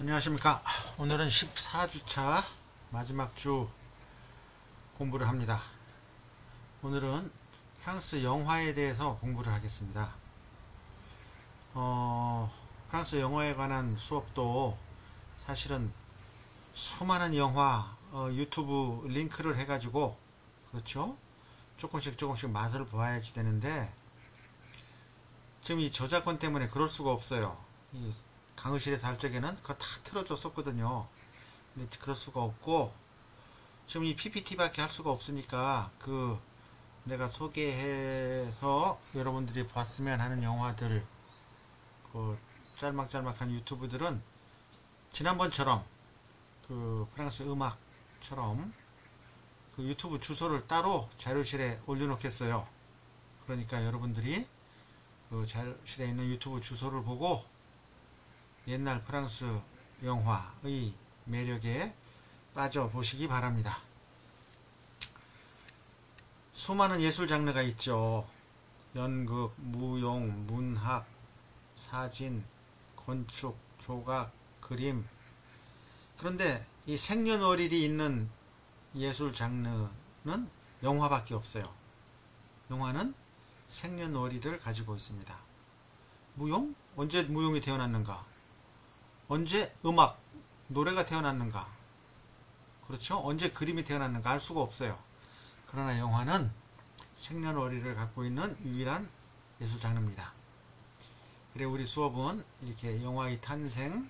안녕하십니까. 오늘은 14주차 마지막 주 공부를 합니다. 오늘은 프랑스 영화에 대해서 공부를 하겠습니다. 프랑스 영화에 관한 수업도 사실은 수많은 영화 유튜브 링크를 해가지고, 그렇죠, 조금씩 맛을 보아야지 되는데, 지금 이 저작권 때문에 그럴 수가 없어요. 이 강의실에서 할 적에는 그거 다 틀어줬었거든요. 근데 그럴 수가 없고, 지금 이 PPT밖에 할 수가 없으니까 내가 소개해서 여러분들이 봤으면 하는 영화들, 짤막짤막한 유튜브들은 지난번처럼 프랑스 음악처럼 유튜브 주소를 따로 자료실에 올려놓겠어요. 그러니까 여러분들이 자료실에 있는 유튜브 주소를 보고 옛날 프랑스 영화의 매력에 빠져보시기 바랍니다. 수많은 예술 장르가 있죠. 연극, 무용, 문학, 사진, 건축, 조각, 그림. 그런데 이 생년월일이 있는 예술 장르는 영화밖에 없어요. 영화는 생년월일을 가지고 있습니다. 무용? 언제 무용이 태어났는가? 언제 음악, 노래가 태어났는가? 그렇죠? 언제 그림이 태어났는가? 알 수가 없어요. 그러나 영화는 생년월일을 갖고 있는 유일한 예술 장르입니다. 그래, 우리 수업은 이렇게 영화의 탄생,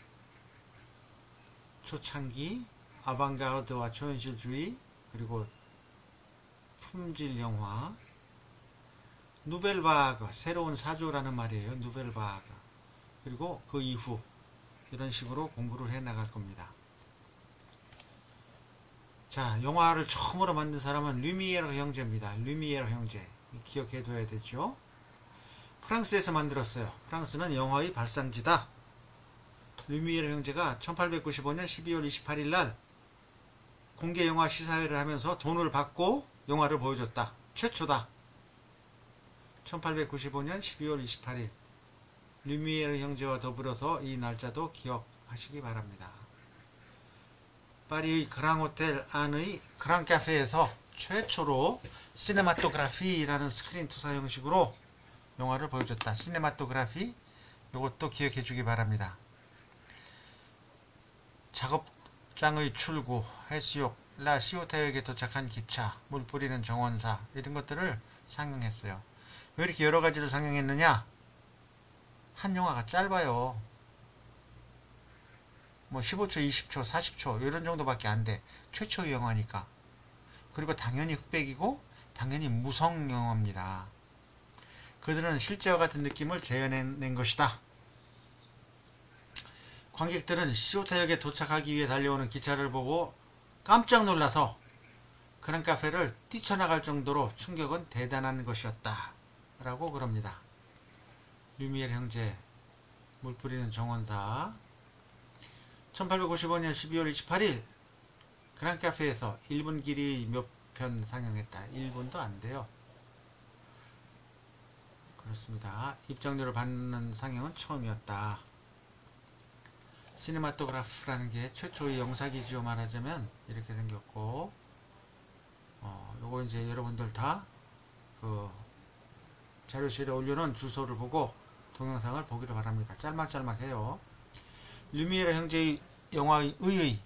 초창기, 아방가르드와 초현실주의, 그리고 품질 영화, 누벨바그, 새로운 사조라는 말이에요. 누벨바그. 그리고 그 이후 이런 식으로 공부를 해 나갈 겁니다. 자, 영화를 처음으로 만든 사람은 류미에르 형제입니다. 류미에르 형제. 기억해둬야 되죠. 프랑스에서 만들었어요. 프랑스는 영화의 발상지다. 류미에르 형제가 1895년 12월 28일 날 공개 영화 시사회를 하면서 돈을 받고 영화를 보여줬다. 최초다. 1895년 12월 28일 류미에르 형제와 더불어서 이 날짜도 기억하시기 바랍니다. 파리의 그랑호텔 안의 그랑카페에서 최초로 시네마토그라피라는 스크린 투사 형식으로 영화를 보여줬다. 시네마토그라피, 이것도 기억해 주기 바랍니다. 작업장의 출구, 해수욕, 라시오타역에 도착한 기차, 물 뿌리는 정원사, 이런 것들을 상영했어요. 왜 이렇게 여러 가지를 상영했느냐? 한 영화가 짧아요. 뭐 15초, 20초, 40초 이런 정도밖에 안 돼. 최초의 영화니까. 그리고 당연히 흑백이고 당연히 무성 영화입니다. 그들은 실제와 같은 느낌을 재현해낸 것이다. 관객들은 시오타역에 도착하기 위해 달려오는 기차를 보고 깜짝 놀라서 그런 카페를 뛰쳐나갈 정도로 충격은 대단한 것이었다 라고 그럽니다. 류미에르 형제, 물 뿌리는 정원사. 1855년 12월 28일 그랑카페에서 1분 길이 몇 편 상영했다. 1분도 안 돼요. 그렇습니다. 입장료를 받는 상영은 처음이었다. 시네마토그라프라는 게 최초의 영상이지요. 말하자면 이렇게 생겼고, 요거 이제 여러분들 다 자료실에 올려놓은 주소를 보고 동영상을 보기를 바랍니다. 짤막짤막해요. 류미에르 형제의 영화의 의의,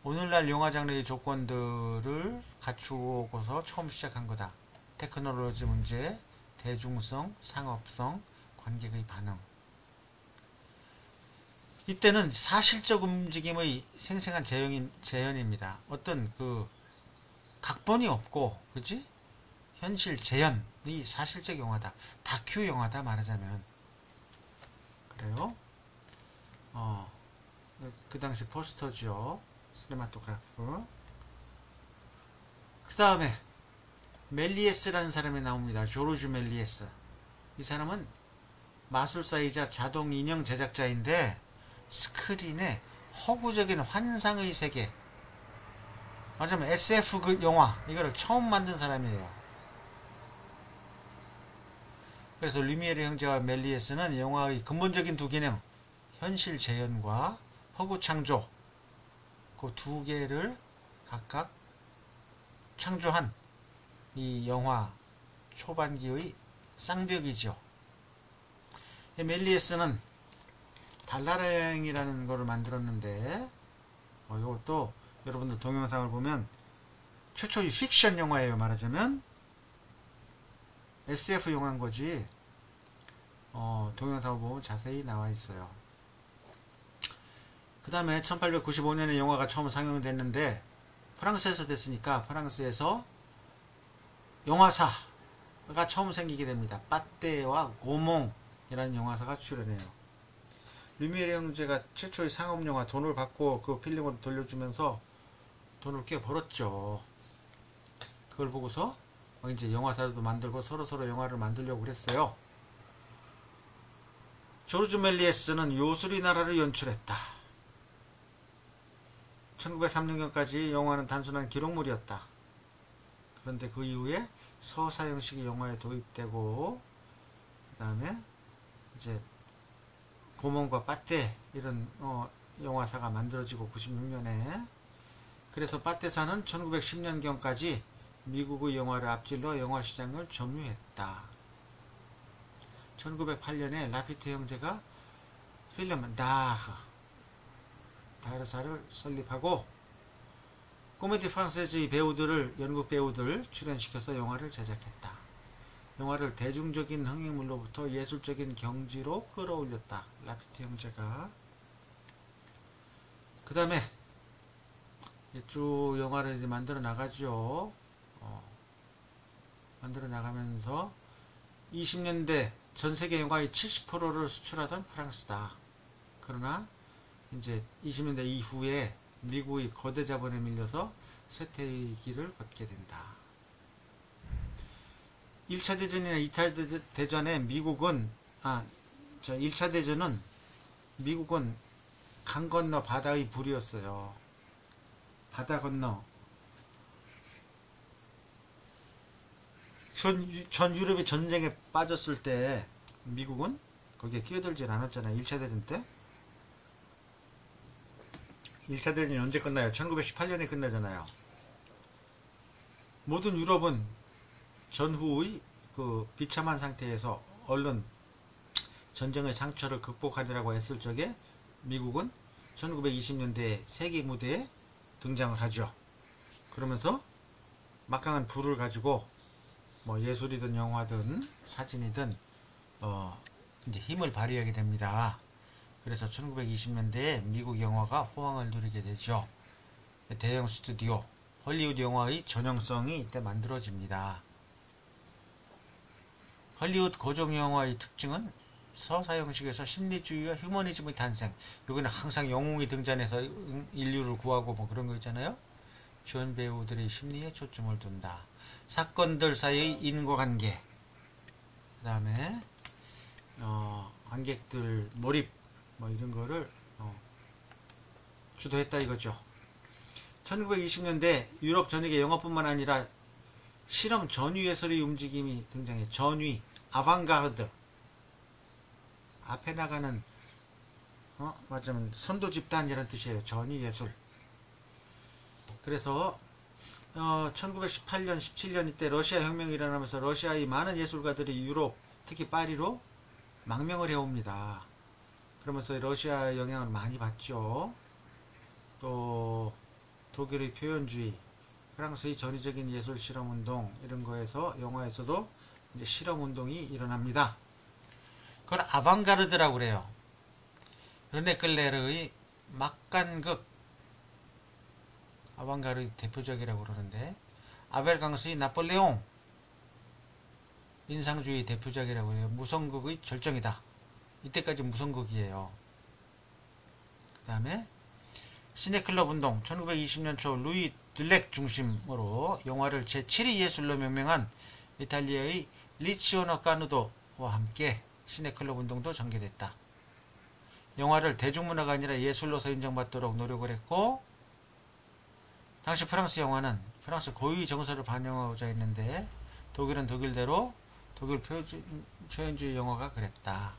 오늘날 영화 장르의 조건들을 갖추고서 처음 시작한 거다. 테크놀로지 문제, 대중성, 상업성, 관객의 반응. 이때는 사실적 움직임의 생생한 재현입니다. 어떤 각본이 없고, 그지? 현실 재현이 사실적 영화다. 다큐 영화다 말하자면. 그래요? 그 당시 포스터죠. 시네마토그라프. 그 다음에 멜리에스라는 사람이 나옵니다. 조르주 멜리에스. 이 사람은 마술사이자 자동 인형 제작자인데 스크린에 허구적인 환상의 세계, 말하자면 SF 영화, 이거를 처음 만든 사람이에요. 그래서 류미에르 형제와 멜리에스는 영화의 근본적인 두 기능, 현실 재현과 허구 창조, 그 두 개를 각각 창조한 이 영화 초반기의 쌍벽이죠. 멜리에스는 달나라 여행이라는 거를 만들었는데, 이것도 여러분들 동영상을 보면 최초의 픽션 영화예요. 말하자면 SF 영화인 거지. 동영상을 보면 자세히 나와 있어요. 그 다음에 1895년에 영화가 처음 상영됐는데 프랑스에서 됐으니까 프랑스에서 영화사가 처음 생기게 됩니다. 빠떼와 고몽이라는 영화사가 출연해요. 루미에르 형제가 최초의 상업영화 돈을 받고 그 필름으로 돌려주면서 돈을 꽤 벌었죠. 그걸 보고서 이제 영화사도 만들고 서로 영화를 만들려고 그랬어요. 조르주 멜리에스는 요술의 나라를 연출했다. 1903년까지 영화는 단순한 기록물이었다. 그런데 그 이후에 서사 형식의 영화에 도입되고, 그 다음에 이제 고몽과 빠떼 이런 영화사가 만들어지고 96년에, 그래서 빠떼사는 1910년경까지 미국의 영화를 앞질러 영화 시장을 점유했다. 1908년에 라피테 형제가 필름 다르사를 설립하고 코미디 프랑세즈의 배우들을, 연극 배우들 출연시켜서 영화를 제작했다. 영화를 대중적인 흥행물로부터 예술적인 경지로 끌어올렸다. 라피테 형제가. 그 다음에 쭉 영화를 이제 만들어 나가죠. 만들어 나가면서 20년대 전세계 영화의 70%를 수출하던 프랑스다. 그러나 이제 20년대 이후에 미국의 거대 자본에 밀려서 쇠퇴의 길을 걷게 된다. 1차 대전이나 2차 대전에 미국은 1차 대전은 미국은 강 건너 바다의 불이었어요. 바다 건너 전 유럽이 전쟁에 빠졌을 때 미국은 거기에 끼어들질 않았잖아요. 1차 대전 때. 1차 대전이 언제 끝나요? 1918년에 끝나잖아요. 모든 유럽은 전후의 그 비참한 상태에서 얼른 전쟁의 상처를 극복하느라고 애쓸 적에 미국은 1920년대 세계 무대에 등장을 하죠. 그러면서 막강한 불을 가지고 뭐 예술이든 영화든 사진이든 이제 힘을 발휘하게 됩니다. 그래서 1920년대에 미국 영화가 호황을 누리게 되죠. 대형 스튜디오, 헐리우드 영화의 전형성이 이때 만들어집니다. 헐리우드 고정 영화의 특징은 서사 형식에서 심리주의와 휴머니즘의 탄생. 여기는 항상 영웅이 등장해서 인류를 구하고 뭐 그런 거 있잖아요. 주연 배우들의 심리에 초점을 둔다. 사건들 사이의 인과관계, 그 다음에 관객들 몰입 뭐 이런 거를 주도했다 이거죠. 1920년대 유럽 전역의 영화뿐만 아니라 실험 전위예술의 움직임이 등장해. 전위, 아방가르드, 앞에 나가는 맞으면 선도 집단이라는 뜻이에요. 전위예술. 그래서 1918년, 17년 이때 러시아 혁명이 일어나면서 러시아의 많은 예술가들이 유럽, 특히 파리로 망명을 해옵니다. 그러면서 러시아 영향을 많이 받죠. 또 독일의 표현주의, 프랑스의 전위적인 예술 실험운동 이런 거에서 영화에서도 이제 실험운동이 일어납니다. 그걸 아방가르드라고 그래요. 르네 클레르의 막간극, 아방가르드 대표적이라고 그러는데, 아벨 강스의 나폴레옹, 인상주의 대표작이라고 해요. 무성극의 절정이다. 이때까지 무성극이에요. 그 다음에 시네클럽 운동, 1920년 초 루이 듈렉 중심으로 영화를 제7위 예술로 명명한 이탈리아의 리치오노 까누도와 함께 시네클럽 운동도 전개됐다. 영화를 대중문화가 아니라 예술로서 인정받도록 노력을 했고, 당시 프랑스 영화는 프랑스 고유의 정서를 반영하고자 했는데 독일은 독일대로 독일 표현주의 영화가 그랬다.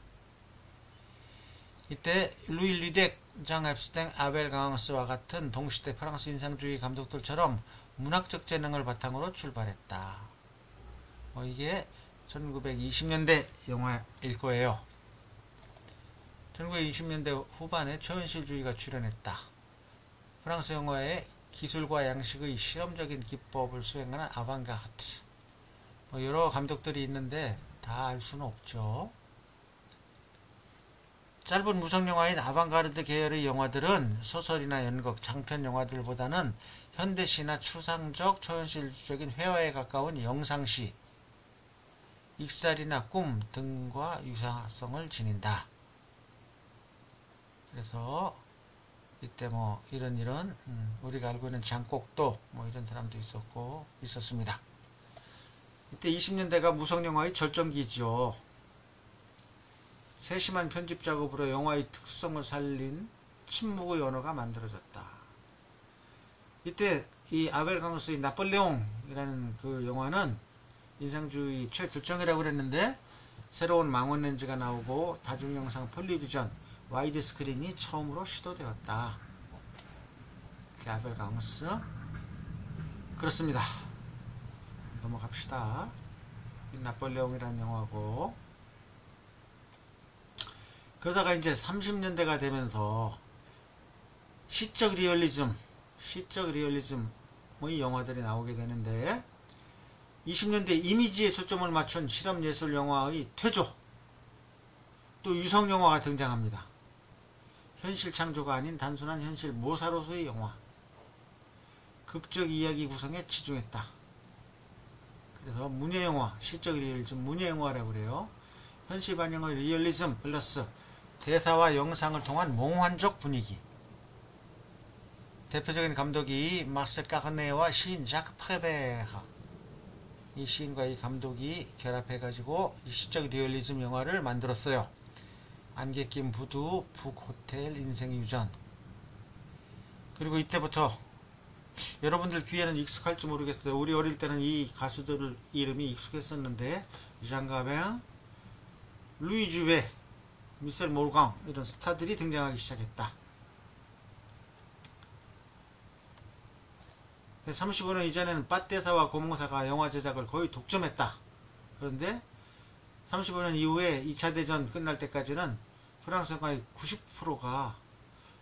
이때 루이 르덱, 장 앱스탱, 아벨 강스와 같은 동시대 프랑스 인상주의 감독들처럼 문학적 재능을 바탕으로 출발했다. 이게 1920년대 영화일 거예요. 1920년대 후반에 초현실주의가 출현했다. 프랑스 영화의 기술과 양식의 실험적인 기법을 수행하는 아방가르드. 여러 감독들이 있는데 다 알 수는 없죠. 짧은 무성영화인 아방가르드 계열의 영화들은 소설이나 연극, 장편 영화들보다는 현대시나 추상적 초현실적인 회화에 가까운 영상시, 익살이나 꿈 등과 유사성을 지닌다. 그래서 이때 이런 우리가 알고 있는 장곡도 이런 사람도 있었습니다. 이때 20년대가 무성영화의 절정기죠. 세심한 편집 작업으로 영화의 특수성을 살린 침묵의 언어가 만들어졌다. 이때 이 아벨 강스의 나폴레옹이라는 그 영화는 인상주의 최절정이라고 그랬는데 새로운 망원 렌즈가 나오고 다중영상 폴리비전 와이드 스크린이 처음으로 시도되었다. 아벨 강스. 그렇습니다. 넘어갑시다. 나폴레옹이라는 영화고, 그러다가 이제 30년대가 되면서 시적 리얼리즘의 영화들이 나오게 되는데, 20년대 이미지에 초점을 맞춘 실험예술 영화의 퇴조, 또 유성 영화가 등장합니다. 현실 창조가 아닌 단순한 현실 모사로서의 영화, 극적 이야기 구성에 치중했다. 그래서 문예영화, 시적 리얼리즘 문예영화라고 그래요. 현실 반영의 리얼리즘 플러스 대사와 영상을 통한 몽환적 분위기. 대표적인 감독이 마르셀 까르네와 시인 자크 프레베르. 이 시인과 이 감독이 결합해가지고 이 시적 리얼리즘 영화를 만들었어요. 안개 낀 부두, 북호텔, 인생 유전. 그리고 이때부터 여러분들 귀에는 익숙할지 모르겠어요. 우리 어릴 때는 이 가수들 이름이 익숙했었는데, 장 가뱅, 루이 주베, 미셀 모르강 이런 스타들이 등장하기 시작했다. 35년 이전에는 빠떼사와 고몽사가 영화 제작을 거의 독점했다. 그런데 35년 이후에 2차 대전 끝날 때까지는 프랑스 영화의 90%가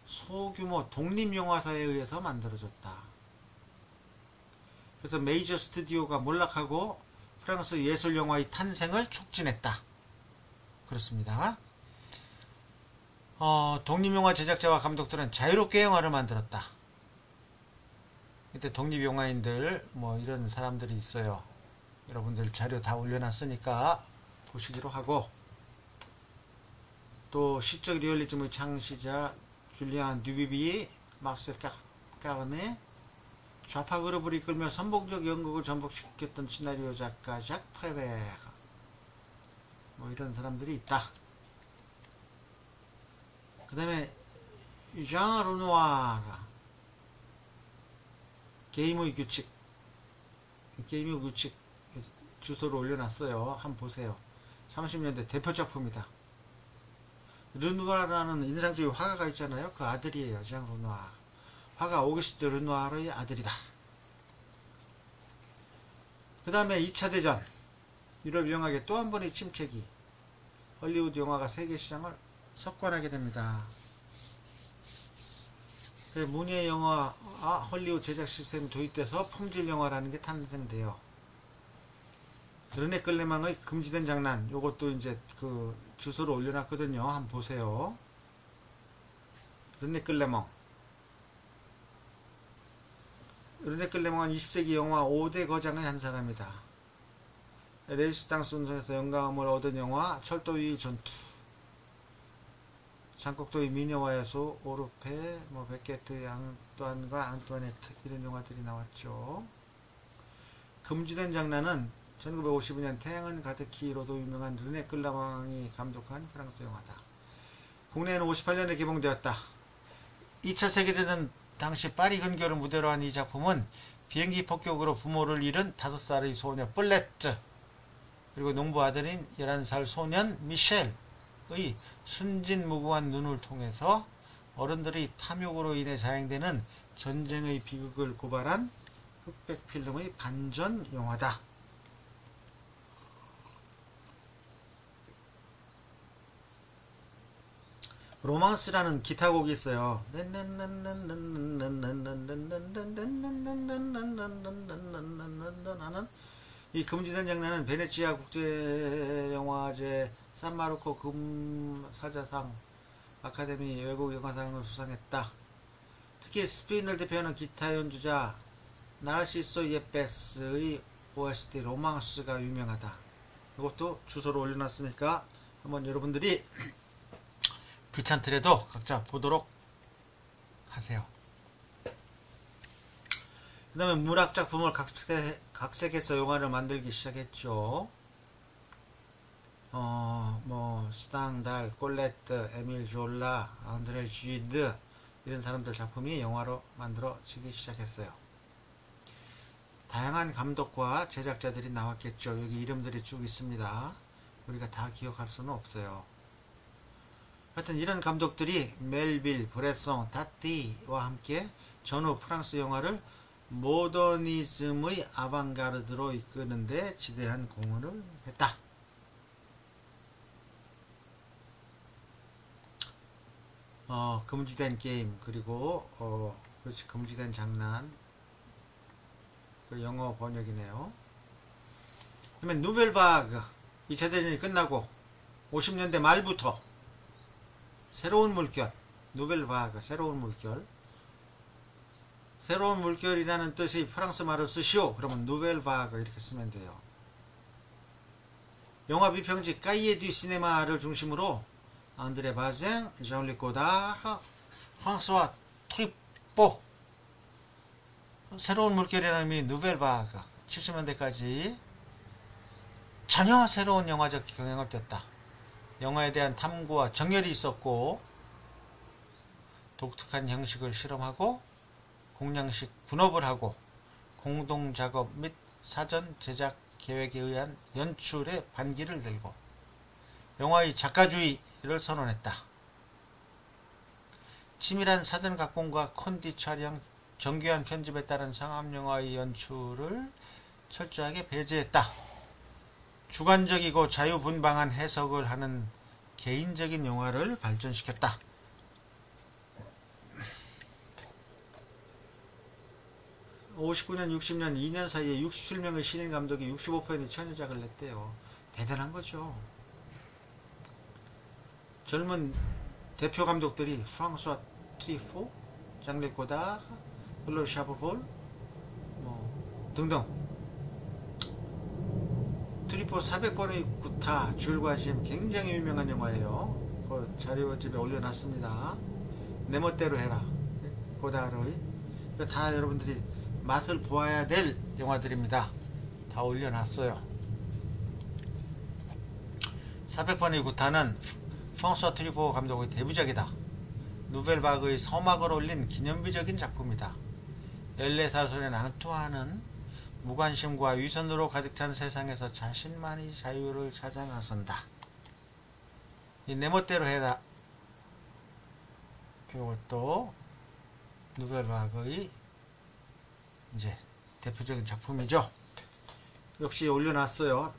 소규모 독립영화사에 의해서 만들어졌다. 그래서 메이저 스튜디오가 몰락하고 프랑스 예술영화의 탄생을 촉진했다. 그렇습니다. 독립영화 제작자와 감독들은 자유롭게 영화를 만들었다. 이때 독립영화인들 이런 사람들이 있어요. 여러분들 자료 다 올려놨으니까 보시기로 하고, 또 시적 리얼리즘의 창시자 줄리안 듀비비, 마르셀 까르네, 좌파 그룹을 이끌며 선봉적 연극을 전복시켰던 시나리오 작가 작 프레베르, 이런 사람들이 있다. 그 다음에 장 르누아르, 게임의 규칙 주소를 올려놨어요. 한번 보세요. 30년대 대표작품이다. 르누아르라는 인상주의 화가가 있잖아요. 그 아들이에요. 장 르누아르. 화가 오기스트 르누아르의 아들이다. 그 다음에 2차 대전, 유럽 영화계 또 한 번의 침체기, 헐리우드 영화가 세계 시장을 석권하게 됩니다. 문예 영화, 헐리우드 제작 시스템이 도입돼서 품질 영화라는 게 탄생돼요. 르네 끌레망의 금지된 장난, 요것도 이제 그 주소를 올려놨거든요. 한번 보세요. 르네 끌레망. 르네 끌레망은 20세기 영화 5대 거장의 한 사람이다. 레지스탕스 운동에서 영감을 얻은 영화 철도 위 전투, 장곡도의 미녀와 야수, 오르페, 베케트, 앙뚜안과 앙뚜아네트 이런 영화들이 나왔죠. 금지된 장난은 1952년 태양은 가득히로도 유명한 르네 끌레망이 감독한 프랑스 영화다. 국내에는 58년에 개봉되었다. 2차 세계대전 당시 파리 근교를 무대로 한 이 작품은 비행기 폭격으로 부모를 잃은 5살의 소녀 플레트, 그리고 농부 아들인 11살 소년 미셸, 순진무구한 눈을 통해서 어른들의 탐욕으로 인해 자행되는 전쟁의 비극을 고발한 흑백 필름의 반전 영화다. 로망스라는 기타곡이 있어요. 하는 이 금지된 장르는 베네치아 국제영화제 산마르코 금사자상 아카데미 외국 영화상을 수상했다. 특히 스페인을 대표하는 기타 연주자 나르시소 예페스의 OST 로망스가 유명하다. 이것도 주소로 올려놨으니까 한번 여러분들이 귀찮더라도 각자 보도록 하세요. 그 다음에 문학작품을 각색해서 영화를 만들기 시작했죠. 스탕달, 콜레트, 에밀 졸라, 안드레 쥐드 이런 사람들 작품이 영화로 만들어지기 시작했어요. 다양한 감독과 제작자들이 나왔겠죠. 여기 이름들이 쭉 있습니다. 우리가 다 기억할 수는 없어요. 하여튼 이런 감독들이 멜빌, 브레송, 타티와 함께 전후 프랑스 영화를 모더니즘의 아방가르드로 이끄는데 지대한 공헌을 했다. 금지된 게임, 그리고 그렇지, 금지된 장난, 그 영어 번역이네요. 그러면 누벨바그 2차 대전이 끝나고 50년대 말부터 새로운 물결, 누벨바그 새로운 물결, 새로운 물결이라는 뜻의 프랑스 말을 쓰시오. 그러면 누벨바그 이렇게 쓰면 돼요. 영화 비평지 까이에 듀 시네마를 중심으로 안드레 바쟁, 장리 고다르, 프랑스와 트리포, 새로운 물결이라는 의미 누벨바그 70년대까지 전혀 새로운 영화적 경향을 뗐다. 영화에 대한 탐구와 정열이 있었고 독특한 형식을 실험하고 공량식 분업을 하고 공동작업 및 사전 제작 계획에 의한 연출에 반기를 들고 영화의 작가주의를 선언했다. 치밀한 사전 각본과 컨디 촬영, 정교한 편집에 따른 상업영화의 연출을 철저하게 배제했다. 주관적이고 자유분방한 해석을 하는 개인적인 영화를 발전시켰다. (59년) (60년) 2년 사이에 67명의 신인 감독이 65편의 천여작을 냈대요. 대단한 거죠. 젊은 대표 감독들이 프랑스와 트리포, 장르 고다르, 클로드 샤브볼 등등. 트리포 400번의 구타, 줄과 짐 굉장히 유명한 영화예요. 그 자료집에 올려놨습니다. 내 멋대로 해라, 고다르의. 다 여러분들이 맛을 보아야 될 영화들입니다. 다 올려놨어요. 400번의 구타는 프랑스와 트리포 감독의 데뷔작이다. 누벨바그의 서막을 올린 기념비적인 작품이다. 14살의 앙투아는 무관심과 위선으로 가득 찬 세상에서 자신만이 자유를 찾아 나선다. 이 내 멋대로 해라, 이것도 누벨바그의 이제 대표적인 작품이죠. 역시 올려놨어요.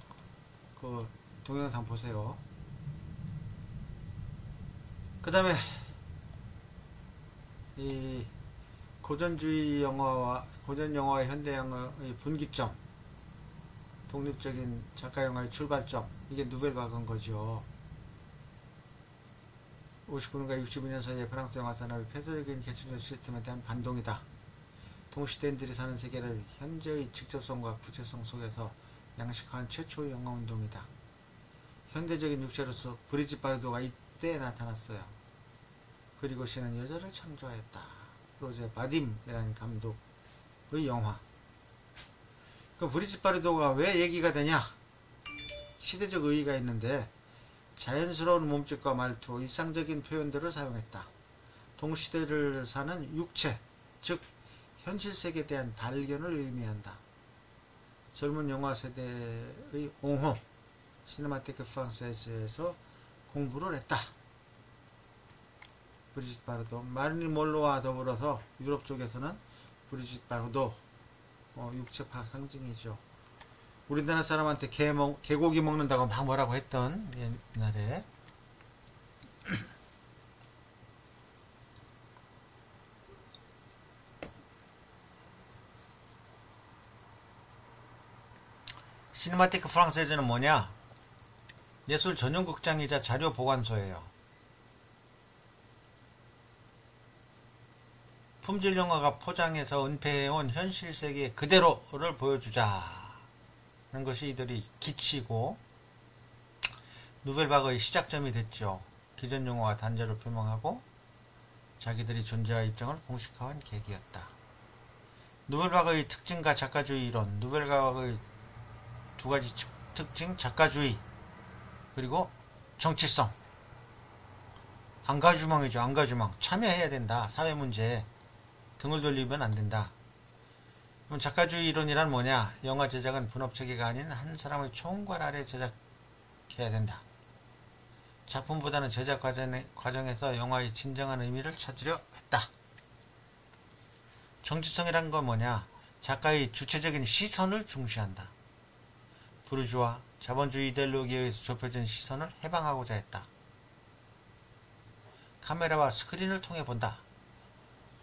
그 동영상 보세요. 그 다음에 이 고전주의 영화와 고전 영화와 현대 영화의 분기점, 독립적인 작가 영화의 출발점, 이게 누벨바그인 거죠. 59년과 62년 사이에 프랑스 영화 산업의 폐쇄적인 계층적 시스템에 대한 반동이다. 동시대인들이 사는 세계를 현재의 직접성과 구체성 속에서 양식화한 최초의 영화운동이다. 현대적인 육체로서 브리짓 바르도가 이때 나타났어요. 그리고 씨는 여자를 창조하였다. 로제 바딤이라는 감독의 영화. 그 브리짓 바르도가 왜 얘기가 되냐? 시대적 의의가 있는데 자연스러운 몸짓과 말투, 일상적인 표현들을 사용했다. 동시대를 사는 육체, 즉 현실 세계에 대한 발견을 의미한다. 젊은 영화 세대의 옹호, 시네마테크 프랑세스에서 공부를 했다. 브리짓 바르도, 마릴린 먼로와 더불어서 유럽 쪽에서는 브리짓 바르도 육체파 상징이죠. 우리나라 사람한테 개고기 먹는다고 막 뭐라고 했던 옛날에. 시네마티크 프랑세즈는 뭐냐? 예술 전용 극장이자 자료 보관소예요. 품질 영화가 포장해서 은폐해온 현실 세계 그대로를 보여주자는 것이 이들이 기치고 누벨바그의 시작점이 됐죠. 기존 용어와 단절을 표명하고 자기들이 존재와 입장을 공식화한 계기였다. 누벨바그의 특징과 작가주의 이론, 누벨바그의 두 가지 특징, 작가주의 그리고 정치성. 앙가주망이죠. 앙가주망. 참여해야 된다. 사회문제에 등을 돌리면 안 된다. 그럼 작가주의 이론이란 뭐냐? 영화 제작은 분업체계가 아닌 한 사람의 총괄 아래 제작해야 된다. 작품보다는 제작 과정에서 영화의 진정한 의미를 찾으려 했다. 정치성이란 건 뭐냐? 작가의 주체적인 시선을 중시한다. 부르주아, 자본주의 이데올로기에 의해서 좁혀진 시선을 해방하고자 했다. 카메라와 스크린을 통해 본다.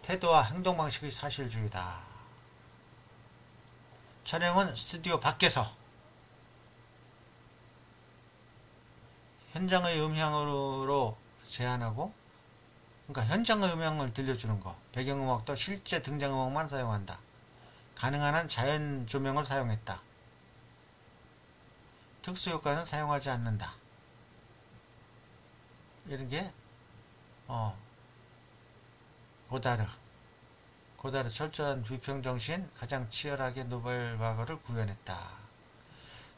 태도와 행동 방식의 사실주의다. 촬영은 스튜디오 밖에서 현장의 음향으로 제한하고, 그러니까 현장의 음향을 들려주는 거. 배경음악도 실제 등장음악만 사용한다. 가능한 한 자연 조명을 사용했다. 특수효과는 사용하지 않는다. 이런 게 고다르 철저한 비평정신, 가장 치열하게 누벨바그를 구현했다.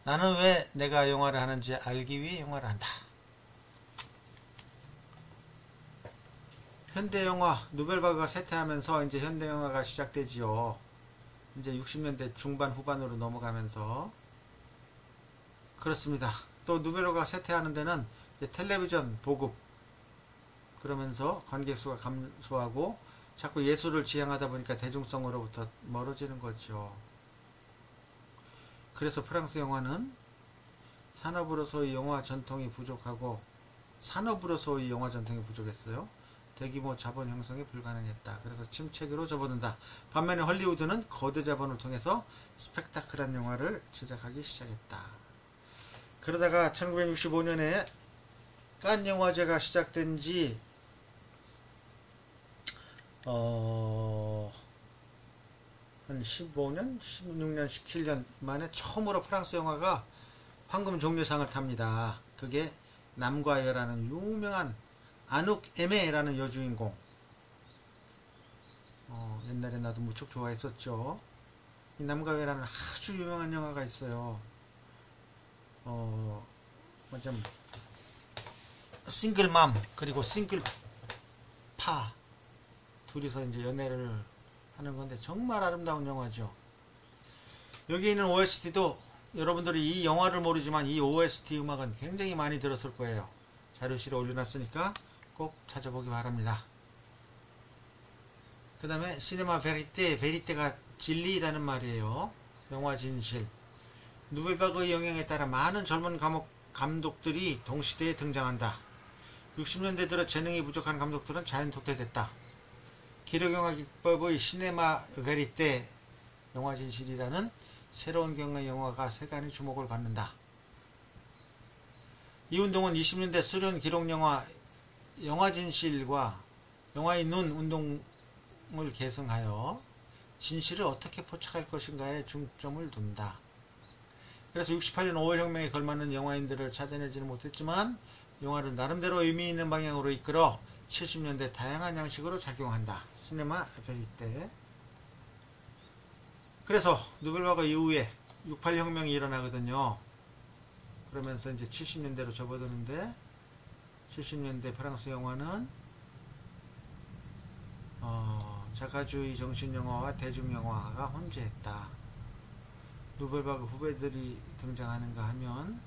나는 왜 내가 영화를 하는지 알기 위해 영화를 한다. 현대영화, 누벨바그가 쇠퇴하면서 이제 현대영화가 시작되지요. 이제 60년대 중반 후반으로 넘어가면서. 그렇습니다. 또 누벨바그가 쇠퇴하는 데는 이제 텔레비전 보급, 그러면서 관객 수가 감소하고 자꾸 예술을 지향하다 보니까 대중성으로부터 멀어지는 거죠. 그래서 프랑스 영화는 산업으로서의 영화 전통이 부족했어요. 대규모 자본 형성이 불가능했다. 그래서 침체기로 접어든다. 반면에 헐리우드는 거대 자본을 통해서 스펙타클한 영화를 제작하기 시작했다. 그러다가 1965년에 칸 영화제가 시작된 지 한 15년, 16년, 17년 만에 처음으로 프랑스 영화가 황금 종려상을 탑니다. 그게 남과 여라는 유명한 아눅 에메라는 여주인공. 옛날에 나도 무척 좋아했었죠. 이 남과 여라는 아주 유명한 영화가 있어요. 좀 싱글맘 그리고 싱글파 둘이서 이제 연애를 하는 건데 정말 아름다운 영화죠. 여기 있는 OST도 여러분들이 이 영화를 모르지만 이 OST 음악은 굉장히 많이 들었을 거예요. 자료실에 올려놨으니까 꼭 찾아보기 바랍니다. 그 다음에 시네마 베리테, 베리테가 진리라는 말이에요. 영화 진실. 누벨바그의 영향에 따라 많은 젊은 감독들이 동시대에 등장한다. 60년대 들어 재능이 부족한 감독들은 자연 도태됐다. 기록영화 기법의 시네마 베리테, 영화 진실이라는 새로운 경우의 영화가 세간의 주목을 받는다. 이 운동은 20년대 소련 기록영화 영화 진실과 영화의 눈 운동을 계승하여 진실을 어떻게 포착할 것인가에 중점을 둔다. 그래서 68년 5월 혁명에 걸맞는 영화인들을 찾아내지는 못했지만 영화를 나름대로 의미 있는 방향으로 이끌어 70년대 다양한 양식으로 작용한다. 시네마 베리테. 그래서 누벨바그 이후에 68 혁명이 일어나거든요. 그러면서 이제 70년대로 접어드는데 70년대 프랑스 영화는 작가주의 정신영화와 대중영화가 혼재했다. 누벨바그 후배들이 등장하는가 하면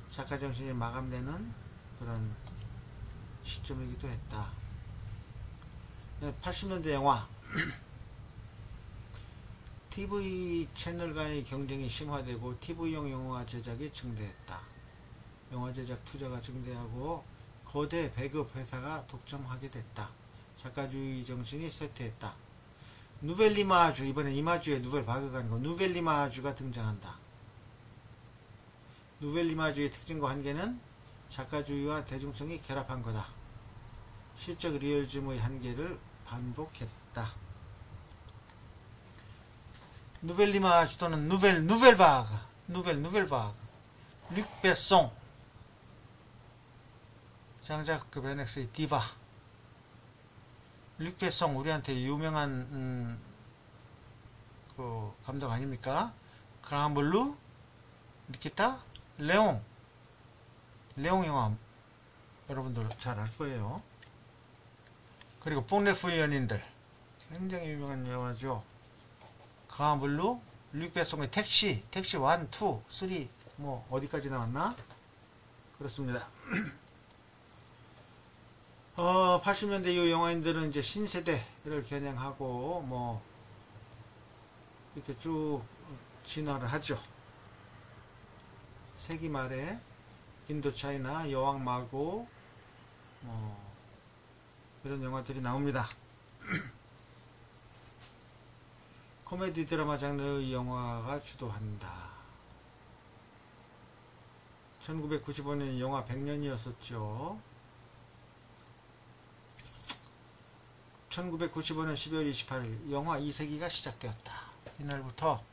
작가 정신이 마감되는 그런 시점이기도 했다. 80년대 영화 TV 채널 간의 경쟁이 심화되고 TV용 영화 제작이 증대했다. 영화 제작 투자가 증대하고 거대 배급 회사가 독점하게 됐다. 작가주의 정신이 쇠퇴했다. 누벨리마주, 이번에 이마주에 누벨 바그가 아니고 누벨리마주가 등장한다. 누벨리마주의 특징과 한계는 작가주의와 대중성이 결합한 거다. 시적 리얼즘의 한계를 반복했다. 누벨리마주 또는 누벨바그, 누벨바그, 릭베송, 장자크 베넥스의 디바. 릭베송 우리한테 유명한 그 감독 아닙니까? 그라블루, 니키타, 레옹 영화 여러분들 잘 알 거예요. 그리고 뽕네프의 연인들 굉장히 유명한 영화죠. 그라블루, 릭베송의 택시 1, 2, 3 뭐 어디까지 나왔나? 그렇습니다. 80년대 이후 영화인들은 이제 신세대를 겨냥하고 뭐 이렇게 쭉 진화를 하죠. 세기 말에 인도차이나 여왕 마고 뭐 이런 영화들이 나옵니다. 코미디 드라마 장르의 영화가 주도한다. 1995년 영화 100년이었었죠. 1995년 12월 28일 영화 2세기가 시작되었다. 이날부터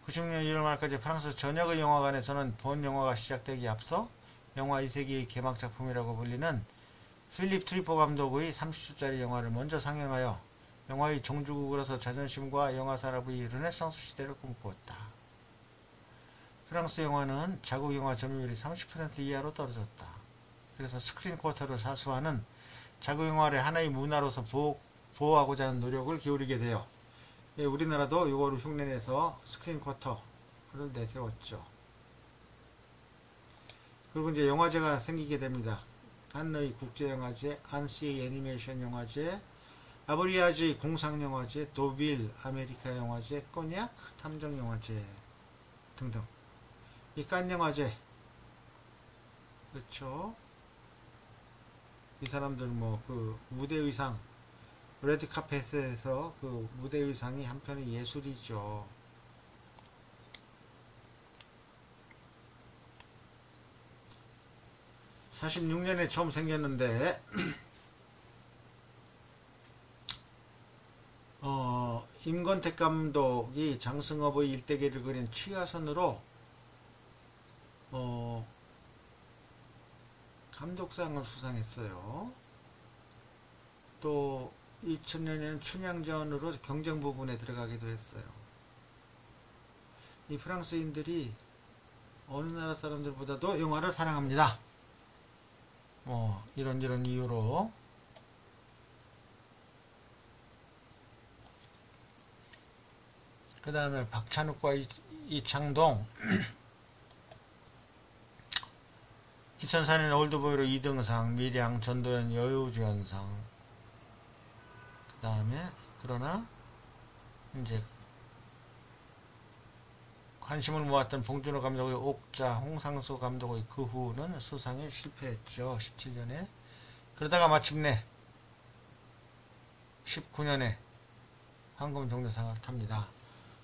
96년 1월 말까지 프랑스 전역의 영화관에서는 본 영화가 시작되기 앞서 영화 2세기의 개막작품이라고 불리는 필립 트리포 감독의 30초짜리 영화를 먼저 상영하여 영화의 종주국으로서 자존심과 영화 산업의 르네상스 시대를 꿈꾸었다. 프랑스 영화는 자국 영화 점유율이 30% 이하로 떨어졌다. 그래서 스크린 쿼터를 사수하는 자국 영화를 하나의 문화로서 보호하고자 하는 노력을 기울이게 되어 우리나라도 이거를 흉내내서 스크린 쿼터를 내세웠죠. 그리고 이제 영화제가 생기게 됩니다. 칸느의 국제영화제, 안시의 애니메이션 영화제, 아브리아즈의 공상영화제, 도빌 아메리카 영화제, 꼬냑 탐정영화제 등등. 이 칸 영화제, 그렇죠. 이 사람들 뭐 그 무대 의상, 레드 카펫에서 그 무대 의상이 한편의 예술이죠. (46년에) 처음 생겼는데 임권택 감독이 장승업의 일대기를 그린 취하선으로 감독상을 수상했어요. 또 2000년에는 춘향전으로 경쟁 부분에 들어가기도 했어요. 이 프랑스인들이 어느 나라 사람들보다도 영화를 사랑합니다. 뭐 이런 이유로. 그 다음에 박찬욱과 이창동 2004년 올드보이로 2등상, 밀양, 전도연 여우주연상. 그 다음에 그러나 이제 관심을 모았던 봉준호 감독의 옥자, 홍상수 감독의 그 후는 수상에 실패했죠. 17년에. 그러다가 마침내 19년에 황금종려상을 탑니다.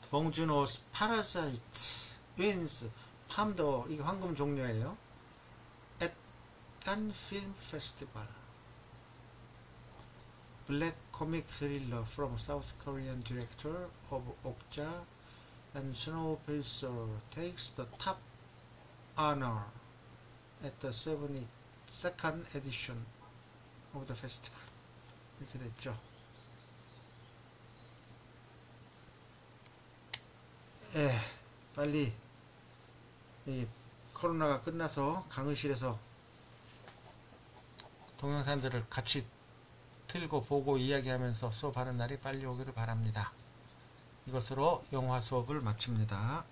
봉준호's Parasite wins Palme d'Or. 이게 황금종려예요. at Cannes Film Festival. Black comic thriller from South Korean director of Okja and Snowpiercer takes the top honor at the 72nd edition of the festival. 이렇게 됐죠. 빨리 이 코로나가 끝나서 강의실에서 동영상들을 같이 틀고 보고 이야기하면서 수업하는 날이 빨리 오기를 바랍니다. 이것으로 영화 수업을 마칩니다.